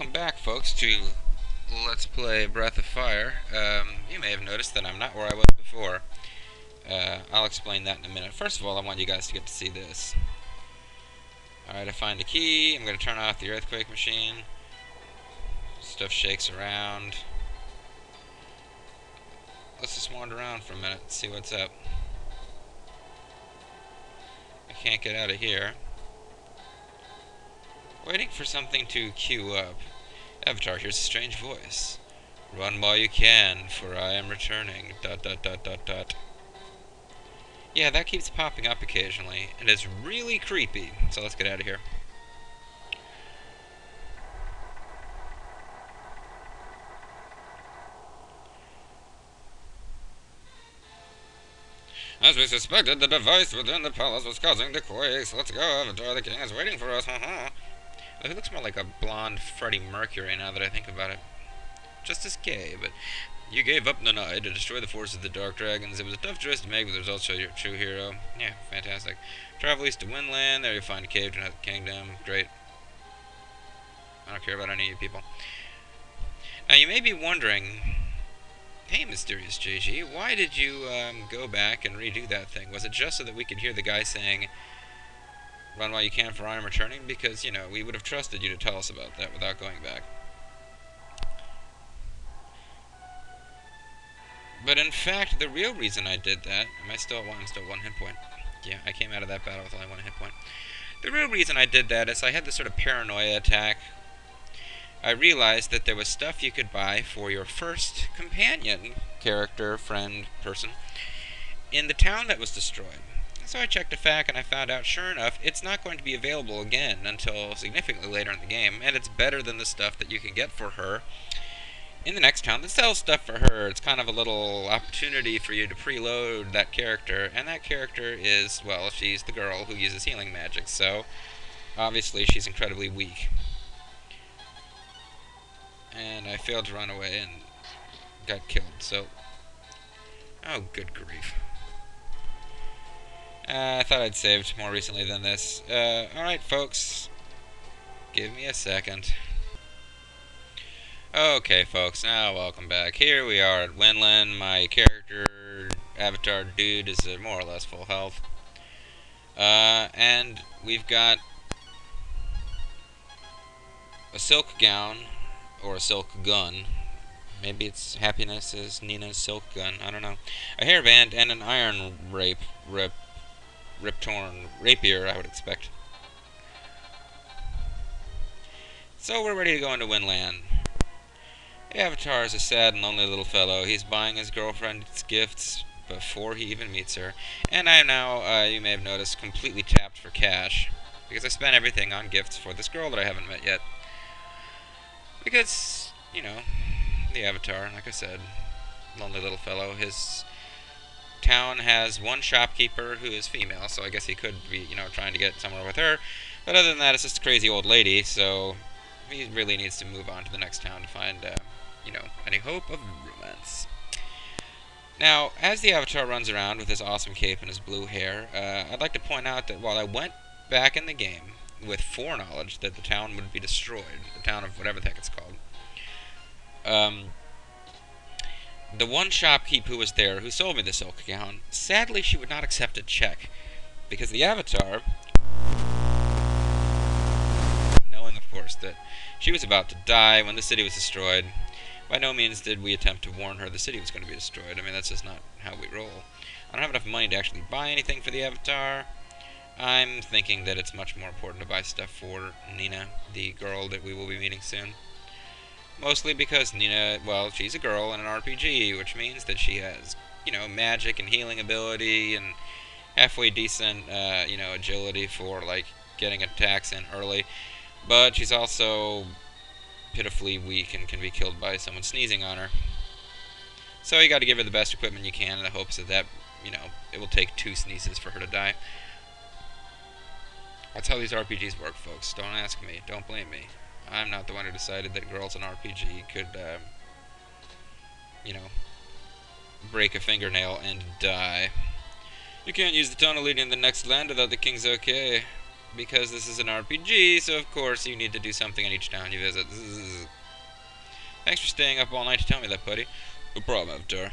welcome back, folks, to Let's Play Breath of Fire. You may have noticed that I'm not where I was before. I'll explain that in a minute. First of all, I want you guys to get to see this. Alright, I find a key. I'm going to turn off the earthquake machine. Stuff shakes around. Let's just wander around for a minute and see what's up. I can't get out of here. Waiting for something to queue up. Avatar hears a strange voice. Run while you can, for I am returning. ... Yeah, that keeps popping up occasionally, and it's really creepy. So let's get out of here. As we suspected, the device within the palace was causing the quakes. Let's go, Avatar. The king is waiting for us. He looks more like a blonde Freddie Mercury now that I think about it. Just as gay, but you gave up Nanai to destroy the forces of the Dark Dragons. It was a tough choice to make, but the results show you're a true hero. Yeah, fantastic. Travel east to Windland. There you'll find a cave to another kingdom. Great. I don't care about any of you people. Now, you may be wondering, hey, Mysterious JG, why did you go back and redo that thing? Was it just so that we could hear the guy saying, run while you can, for I am returning? Because, you know, we would have trusted you to tell us about that without going back. But in fact, the real reason I did that... I'm still at 1 hit point. Yeah, I came out of that battle with only 1 hit point. The real reason I did that is I had this sort of paranoia attack. I realized that there was stuff you could buy for your first companion, character, friend, person, in the town that was destroyed. So I checked a fact and I found out, sure enough, it's not going to be available again until significantly later in the game, and it's better than the stuff that you can get for her in the next town that sells stuff for her. It's kind of a little opportunity for you to preload that character, and that character is, well, she's the girl who uses healing magic, so obviously she's incredibly weak. And I failed to run away and got killed, so... Oh, good grief. I thought I'd saved more recently than this. Alright, folks. Give me a second. Okay, folks, now welcome back. Here we are at Windland. My character, Avatar dude, is at more or less full health. And we've got a silk gown, or a silk gun. Maybe it's Happiness is Nina's silk gun, I don't know. A hairband and an iron rip-torn rapier, I would expect. So we're ready to go into Windland. The Avatar is a sad and lonely little fellow. He's buying his girlfriend's gifts before he even meets her. And I am now, you may have noticed, completely tapped for cash. Because I spent everything on gifts for this girl that I haven't met yet. Because, you know, the Avatar, like I said, lonely little fellow. His town has one shopkeeper who is female, so I guess he could be, you know, trying to get somewhere with her. But other than that, it's just a crazy old lady, so he really needs to move on to the next town to find, you know, any hope of romance. Now, as the Avatar runs around with his awesome cape and his blue hair, I'd like to point out that while I went back in the game with foreknowledge that the town would be destroyed, the town of whatever the heck it's called, the one shopkeep who was there, who sold me the silk gown, sadly she would not accept a check, because the Avatar, knowing of course that she was about to die when the city was destroyed, by no means did we attempt to warn her the city was going to be destroyed. I mean, that's just not how we roll. I don't have enough money to actually buy anything for the Avatar. I'm thinking that it's much more important to buy stuff for Nina, the girl that we will be meeting soon. Mostly because Nina, well, she's a girl in an RPG, which means that she has, you know, magic and healing ability and halfway decent, you know, agility for, like, getting attacks in early. But she's also pitifully weak and can be killed by someone sneezing on her. So you got to give her the best equipment you can in the hopes that, you know, it will take 2 sneezes for her to die. That's how these RPGs work, folks. Don't ask me. Don't blame me. I'm not the one who decided that girls in RPG could, you know, break a fingernail and die. You can't use the tunnel leading to the next land without the king's okay. because this is an RPG, so of course you need to do something in each town you visit. Zzz. Thanks for staying up all night to tell me that, buddy. No problem, Avatar.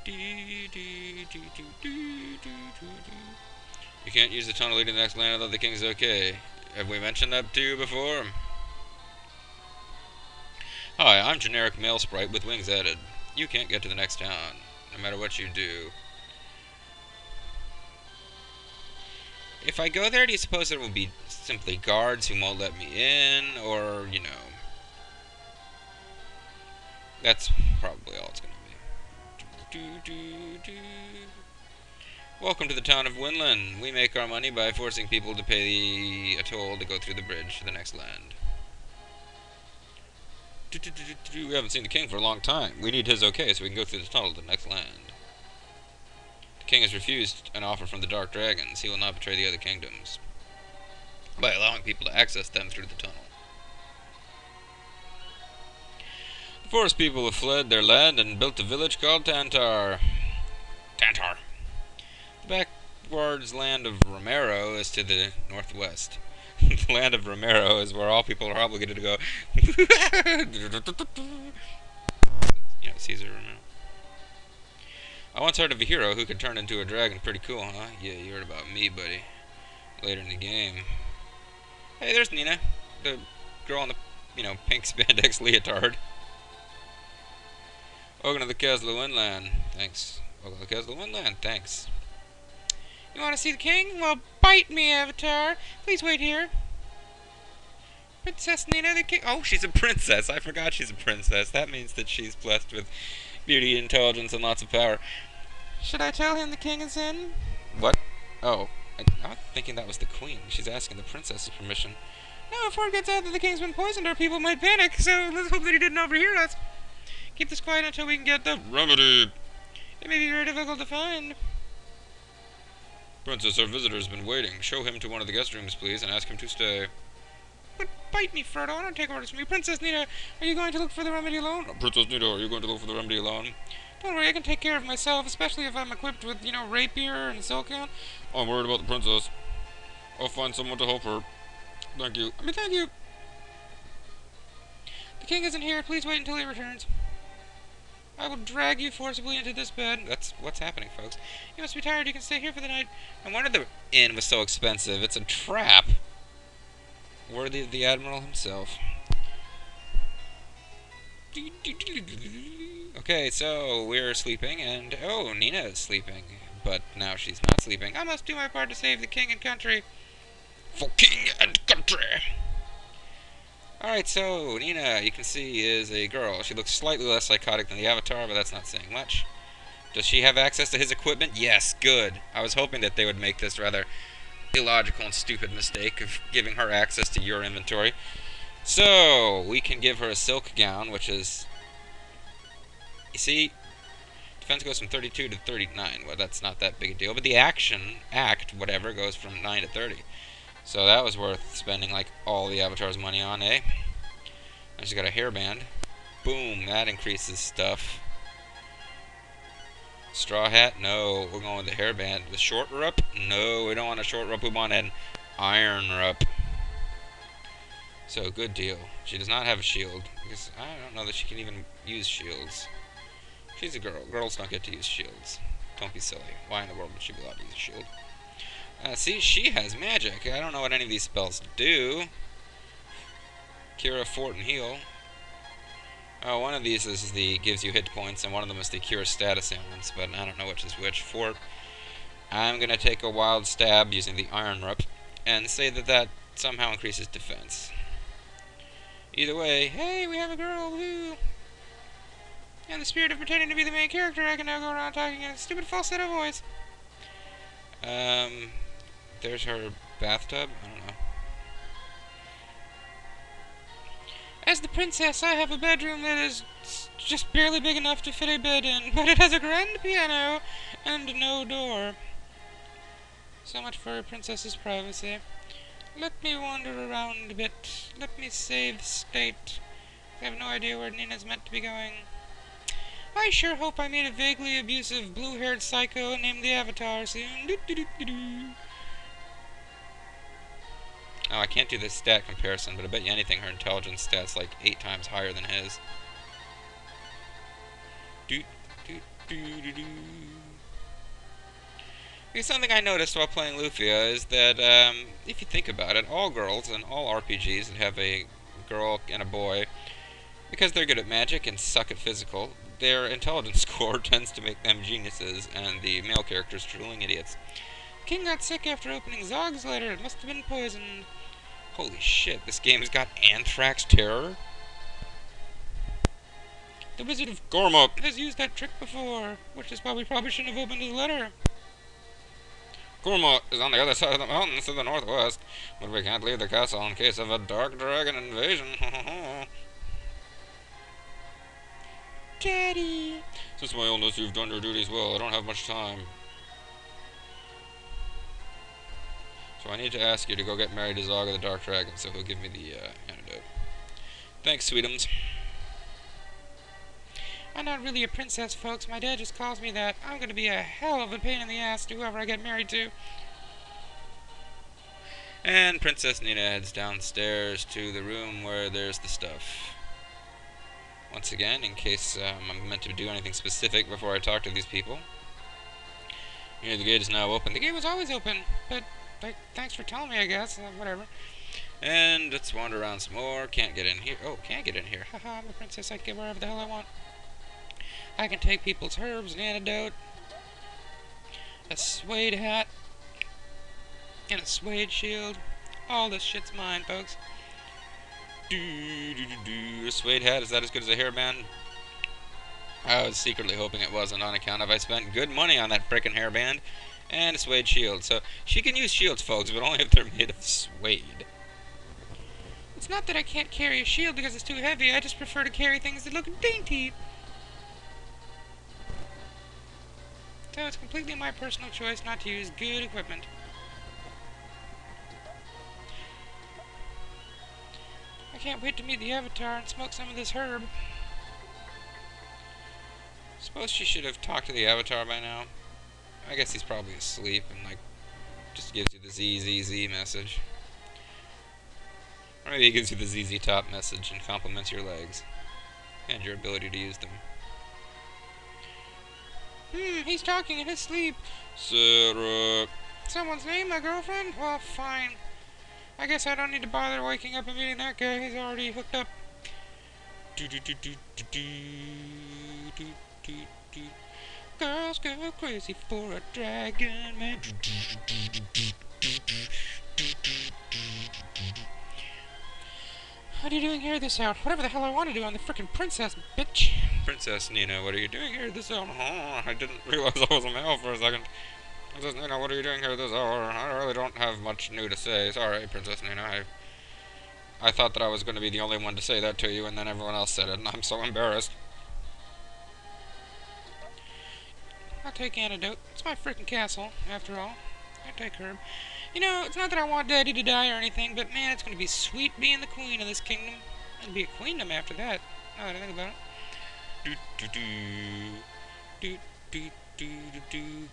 You can't use the tunnel leading to the next land without the king's okay. Have we mentioned that to you before? Hi, I'm generic male sprite with wings added. You can't get to the next town, no matter what you do. If I go there, do you suppose there will be simply guards who won't let me in? Or, you know... That's probably all it's going to be. Welcome to the town of Windland. We make our money by forcing people to pay a toll to go through the bridge to the next land. We haven't seen the king for a long time. We need his okay so we can go through the tunnel to the next land. The king has refused an offer from the Dark Dragons. He will not betray the other kingdoms by allowing people to access them through the tunnel. The forest people have fled their land and built a village called Tantar. Tantar. The backwards land of Romero is to the northwest. The land of Romero is where all people are obligated to go. Caesar Romero. I once heard of a hero who could turn into a dragon. Pretty cool, huh? Yeah, you heard about me, buddy. Later in the game. Hey, there's Nina. The girl in the, pink spandex leotard. Welcome to the Castle of Windland. Thanks. Welcome to the Castle of Windland. Thanks. You want to see the king? Well, bite me, Avatar. Please wait here. Princess Nina, the king. Oh, she's a princess. I forgot she's a princess. That means that she's blessed with beauty, intelligence, and lots of power. Should I tell him the king is in? What? Oh, I'm thinking that was the queen. She's asking the princess's permission. No, if word gets out that the king's been poisoned, our people might panic, so let's hope that he didn't overhear us. Keep this quiet until we can get the remedy. It may be very difficult to find. Princess, our visitor's been waiting. Show him to one of the guest rooms, please, and ask him to stay. But bite me, Frodo. I don't take orders from you. Princess Nina, are you going to look for the remedy alone? Princess Nina, are you going to look for the remedy alone? Don't worry, I can take care of myself, especially if I'm equipped with, rapier and silkhound. I'm worried about the princess. I'll find someone to help her. Thank you. Thank you. The king isn't here. Please wait until he returns. I will drag you forcibly into this bed. That's what's happening, folks. You must be tired. You can stay here for the night. No wonder the inn was so expensive. It's a trap. Worthy of the Admiral himself. Okay, so we're sleeping, and oh, Nina is sleeping. But now she's not sleeping. I must do my part to save the king and country. For king and country! Alright, so Nina, you can see, is a girl. She looks slightly less psychotic than the Avatar, but that's not saying much. Does she have access to his equipment? Yes, good. I was hoping that they would make this rather illogical and stupid mistake of giving her access to your inventory. So, we can give her a silk gown, which is... You see, defense goes from 32 to 39. Well, that's not that big a deal, but the act, whatever, goes from 9 to 30. So that was worth spending, like, all the Avatar's money on, eh? I just got a hairband. Boom, that increases stuff. Straw hat? No, we're going with the hairband. The short rup? No, we don't want a short rup. We want an iron rup. So, good deal. She does not have a shield, because I don't know that she can even use shields. She's a girl. Girls don't get to use shields. Don't be silly. Why in the world would she be allowed to use a shield? See, she has magic. I don't know what any of these spells do. Cure, Fort, and Heal. Oh, one of these is the gives you hit points, and one of them is the Cure status ailments, but I don't know which is which. Fort. I'm going to take a wild stab using the Iron Rup, and say that that somehow increases defense. Either way, hey, we have a girl, woo! In the spirit of pretending to be the main character, I can now go around talking in a stupid falsetto voice. There's her bathtub? I don't know. As the princess, I have a bedroom that is just barely big enough to fit a bed in, but it has a grand piano and no door. So much for a princess's privacy. Let me wander around a bit. Let me save the state. I have no idea where Nina's meant to be going. I sure hope I meet a vaguely abusive blue-haired psycho named the Avatar soon. Now, I can't do the stat comparison, but I bet you anything her intelligence stat's like 8 times higher than his. Doot, doot, doo, doo, doo. Because something I noticed while playing Lufia is that, if you think about it, all girls and all RPGs that have a girl and a boy, because they're good at magic and suck at physical, their intelligence score tends to make them geniuses, and the male characters drooling idiots. King got sick after opening Zog's letter. It must have been poisoned. Holy shit, this game's got anthrax terror? The Wizard of Gormuk has used that trick before, which is why we probably shouldn't have opened his letter. Gormuk is on the other side of the mountains to the northwest, but we can't leave the castle in case of a dark dragon invasion. Daddy! Since my illness, you've done your duties well. I don't have much time. So I need to ask you to go get married to Zog of the Dark Dragon, so he'll give me the antidote. Thanks, sweetums. I'm not really a princess, folks. My dad just calls me that. I'm gonna be a hell of a pain in the ass to whoever I get married to. And Princess Nina heads downstairs to the room where there's the stuff. Once again, in case I'm meant to do anything specific before I talk to these people. Here, the gate is now open. The gate was always open, but thanks for telling me, I guess. Whatever. And let's wander around some more. Can't get in here. Oh, can't get in here. Haha, I'm a princess. I can get wherever the hell I want. I can take people's herbs, an antidote, a suede hat, and a suede shield. All this shit's mine, folks. A suede hat, is that as good as a hairband? I was secretly hoping it wasn't, on account of I spent good money on that frickin' hairband. And a suede shield. So she can use shields, folks, but only if they're made of suede. It's not that I can't carry a shield because it's too heavy. I just prefer to carry things that look dainty. So it's completely my personal choice not to use good equipment. I can't wait to meet the Avatar and smoke some of this herb. Suppose she should have talked to the Avatar by now. I guess he's probably asleep and, like, just gives you the ZZZ message. Or maybe he gives you the ZZ Top message and compliments your legs. And your ability to use them. He's talking in his sleep. Sarah. Someone's name, my girlfriend? Well, fine. I guess I don't need to bother waking up and meeting that guy. He's already hooked up. Girls go crazy for a dragon man. What are you doing here this hour? Whatever the hell I want to do, I'm the frickin' princess, bitch. Princess Nina, what are you doing here this hour? Oh, I didn't realize I was a male for a second. Princess Nina, what are you doing here this hour? I really don't have much new to say. Sorry, Princess Nina. I thought that I was going to be the only one to say that to you, and then everyone else said it, and I'm so embarrassed. I'll take antidote. It's my frickin' castle, after all. I'll take herb. You know, it's not that I want Daddy to die or anything, but man, it's gonna be sweet being the queen of this kingdom. And be a queendom after that. Now that I think about it.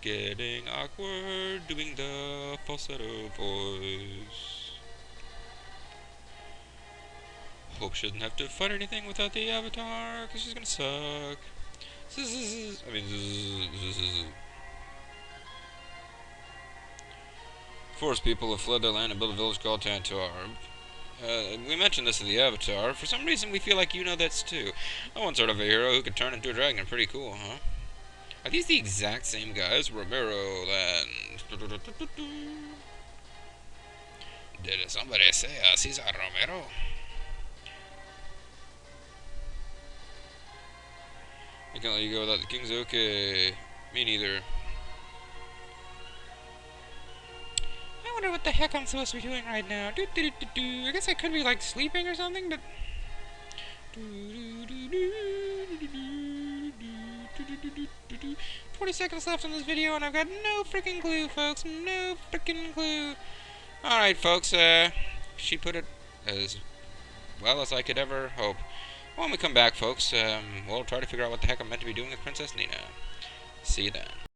Getting awkward, doing the falsetto voice. Hope she doesn't have to fight anything without the Avatar, because she's gonna suck. Forest people have fled their land and built a village called Tantar. We mentioned this to the Avatar. For some reason, we feel like you know this too. I once heard of a hero who could turn into a dragon. Pretty cool, huh? Are these the exact same guys? Romero Land. Did somebody say Cesar Romero? I can't let you go without the king's okay. Me neither. I wonder what the heck I'm supposed to be doing right now. I guess I could be like sleeping or something, but 20 seconds left on this video and I've got no freaking clue, folks. No freaking clue. Alright, folks, she put it as well as I could ever hope. When we come back, folks, we'll try to figure out what the heck I'm meant to be doing with Princess Nina. See you then.